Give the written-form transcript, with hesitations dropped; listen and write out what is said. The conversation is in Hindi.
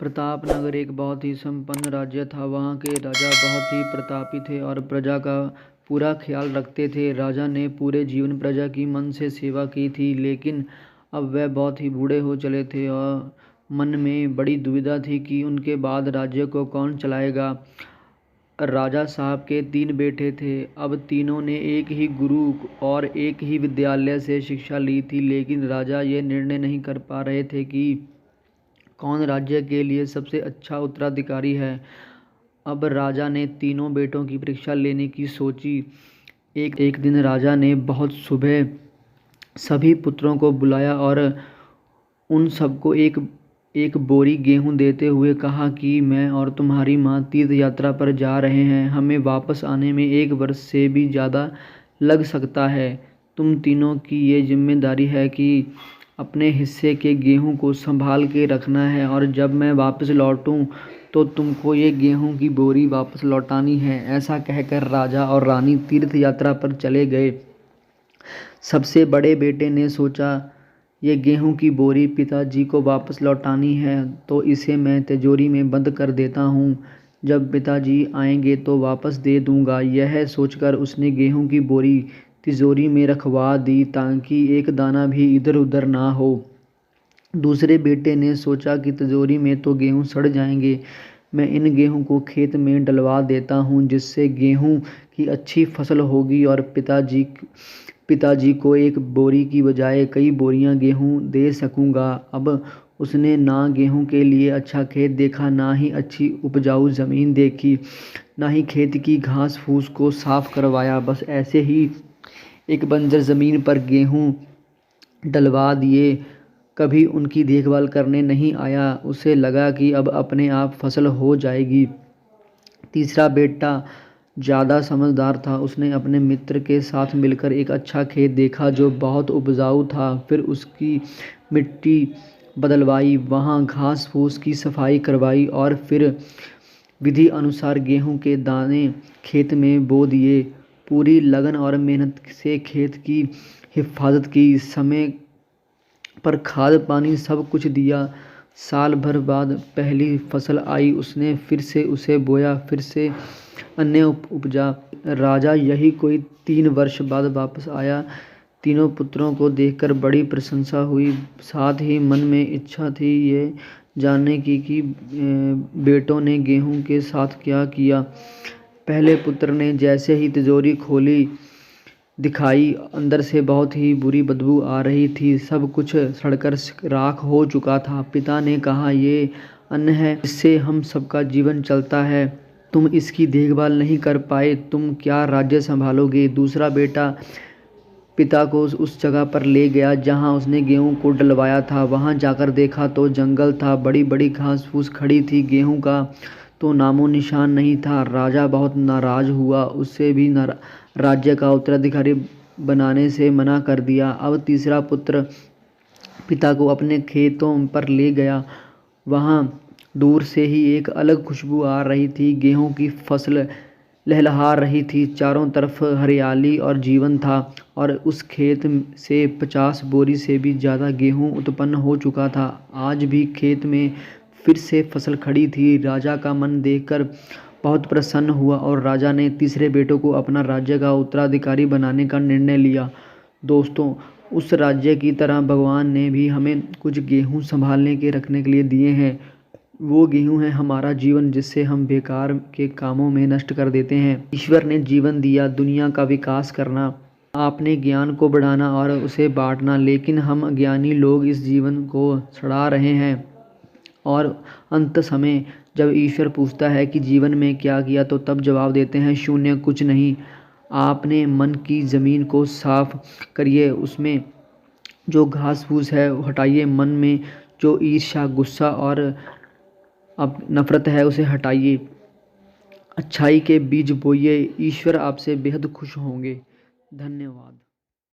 प्रतापनगर एक बहुत ही संपन्न राज्य था। वहाँ के राजा बहुत ही प्रतापी थे और प्रजा का पूरा ख्याल रखते थे। राजा ने पूरे जीवन प्रजा की मन से सेवा की थी, लेकिन अब वह बहुत ही बूढ़े हो चले थे और मन में बड़ी दुविधा थी कि उनके बाद राज्य को कौन चलाएगा। राजा साहब के 3 बेटे थे। अब तीनों ने एक ही गुरु और एक ही विद्यालय से शिक्षा ली थी, लेकिन राजा ये निर्णय नहीं कर पा रहे थे कि कौन राज्य के लिए सबसे अच्छा उत्तराधिकारी है। अब राजा ने तीनों बेटों की परीक्षा लेने की सोची। एक दिन राजा ने बहुत सुबह सभी पुत्रों को बुलाया और उन सबको एक बोरी गेहूं देते हुए कहा कि मैं और तुम्हारी माँ तीर्थ यात्रा पर जा रहे हैं। हमें वापस आने में 1 वर्ष से भी ज़्यादा लग सकता है। तुम तीनों की ये जिम्मेदारी है कि अपने हिस्से के गेहूं को संभाल के रखना है और जब मैं वापस लौटूं तो तुमको ये गेहूं की बोरी वापस लौटानी है। ऐसा कहकर राजा और रानी तीर्थ यात्रा पर चले गए। सबसे बड़े बेटे ने सोचा, ये गेहूं की बोरी पिताजी को वापस लौटानी है तो इसे मैं तिजोरी में बंद कर देता हूँ। जब पिताजी आएंगे तो वापस दे दूंगा। यह सोचकर उसने गेहूं की बोरी तिजोरी में रखवा दी ताकि एक दाना भी इधर उधर ना हो। दूसरे बेटे ने सोचा कि तिजोरी में तो गेहूं सड़ जाएंगे, मैं इन गेहूं को खेत में डलवा देता हूं जिससे गेहूं की अच्छी फसल होगी और पिताजी को एक बोरी की बजाय कई बोरियां गेहूं दे सकूंगा। अब उसने ना गेहूं के लिए अच्छा खेत देखा, ना ही अच्छी उपजाऊ ज़मीन देखी, ना ही खेत की घास फूस को साफ करवाया। बस ऐसे ही एक बंजर ज़मीन पर गेहूं डलवा दिए। कभी उनकी देखभाल करने नहीं आया। उसे लगा कि अब अपने आप फसल हो जाएगी। तीसरा बेटा ज़्यादा समझदार था। उसने अपने मित्र के साथ मिलकर एक अच्छा खेत देखा जो बहुत उपजाऊ था। फिर उसकी मिट्टी बदलवाई, वहाँ घास फूस की सफाई करवाई और फिर विधि अनुसार गेहूं के दाने खेत में बो दिए। पूरी लगन और मेहनत से खेत की हिफाजत की, समय पर खाद पानी सब कुछ दिया। साल भर बाद पहली फसल आई। उसने फिर से उसे बोया, फिर से अन्य उपजा। राजा यही कोई 3 वर्ष बाद वापस आया। तीनों पुत्रों को देखकर बड़ी प्रशंसा हुई। साथ ही मन में इच्छा थी ये जानने की कि बेटों ने गेहूं के साथ क्या किया। पहले पुत्र ने जैसे ही तिजोरी खोली दिखाई, अंदर से बहुत ही बुरी बदबू आ रही थी। सब कुछ सड़कर राख हो चुका था। पिता ने कहा, ये अन्न है जिससे हम सबका जीवन चलता है। तुम इसकी देखभाल नहीं कर पाए, तुम क्या राज्य संभालोगे। दूसरा बेटा पिता को उस जगह पर ले गया जहां उसने गेहूं को डलवाया था। वहां जाकर देखा तो जंगल था, बड़ी बड़ी घास फूस खड़ी थी, गेहूं का तो नामो निशान नहीं था। राजा बहुत नाराज हुआ। उससे भी राज्य का उत्तराधिकारी बनाने से मना कर दिया। अब तीसरा पुत्र पिता को अपने खेतों पर ले गया। वहाँ दूर से ही एक अलग खुशबू आ रही थी। गेहूं की फसल लहलहा रही थी, चारों तरफ हरियाली और जीवन था और उस खेत से 50 बोरी से भी ज़्यादा गेहूं उत्पन्न हो चुका था। आज भी खेत में फिर से फसल खड़ी थी। राजा का मन देखकर बहुत प्रसन्न हुआ और राजा ने तीसरे बेटे को अपना राज्य का उत्तराधिकारी बनाने का निर्णय लिया। दोस्तों, उस राज्य की तरह भगवान ने भी हमें कुछ गेहूं संभालने के रखने के लिए दिए हैं। वो गेहूं है हमारा जीवन जिससे हम बेकार के कामों में नष्ट कर देते हैं। ईश्वर ने जीवन दिया दुनिया का विकास करना, आपने ज्ञान को बढ़ाना और उसे बांटना, लेकिन हम अज्ञानी लोग इस जीवन को सड़ा रहे हैं। और अंत समय जब ईश्वर पूछता है कि जीवन में क्या किया, तो तब जवाब देते हैं, शून्य, कुछ नहीं। आपने मन की ज़मीन को साफ करिए, उसमें जो घास फूस है हटाइए, मन में जो ईर्ष्या, गुस्सा और अब नफ़रत है उसे हटाइए, अच्छाई के बीज बोइए। ईश्वर आपसे बेहद खुश होंगे। धन्यवाद।